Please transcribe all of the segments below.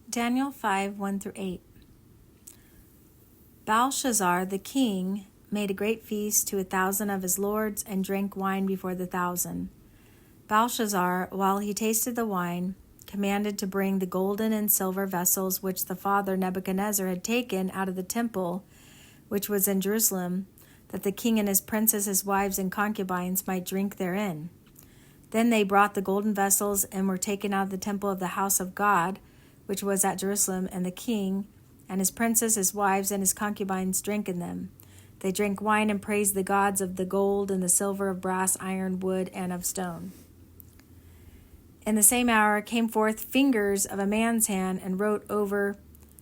Daniel 5, 1-8. Belshazzar the king made a great feast to 1,000 of his lords and drank wine before the 1,000. Belshazzar, while he tasted the wine, commanded to bring the golden and silver vessels which the father Nebuchadnezzar had taken out of the temple which was in Jerusalem, that the king and his princes, his wives, and concubines might drink therein. Then they brought the golden vessels and were taken out of the temple of the house of God, which was at Jerusalem, and the king and his princes, his wives, and his concubines drank in them. They drank wine and praised the gods of the gold and the silver, of brass, iron, wood, and of stone. In the same hour came forth fingers of a man's hand and wrote over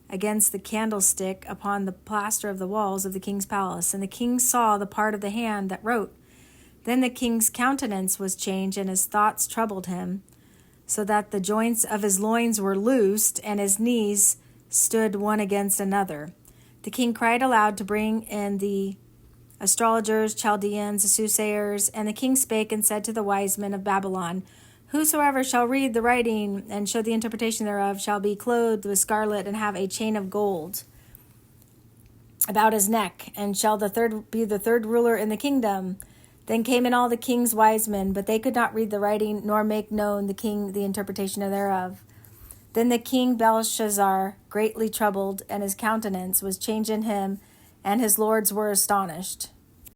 against the candlestick upon the plaster of the walls of the king's palace. And the king saw the part of the hand that wrote. Then the king's countenance was changed, and his thoughts troubled him, so that the joints of his loins were loosed, and his knees stood one against another. The king cried aloud to bring in the astrologers, Chaldeans, the soothsayers, and the king spake and said to the wise men of Babylon, Whosoever shall read the writing and show the interpretation thereof shall be clothed with scarlet and have a chain of gold about his neck, and shall be the third ruler in the kingdom. Then came in all the king's wise men, but they could not read the writing, nor make known the king the interpretation thereof. Then the king Belshazzar, greatly troubled, and his countenance was changed in him, and his lords were astonished.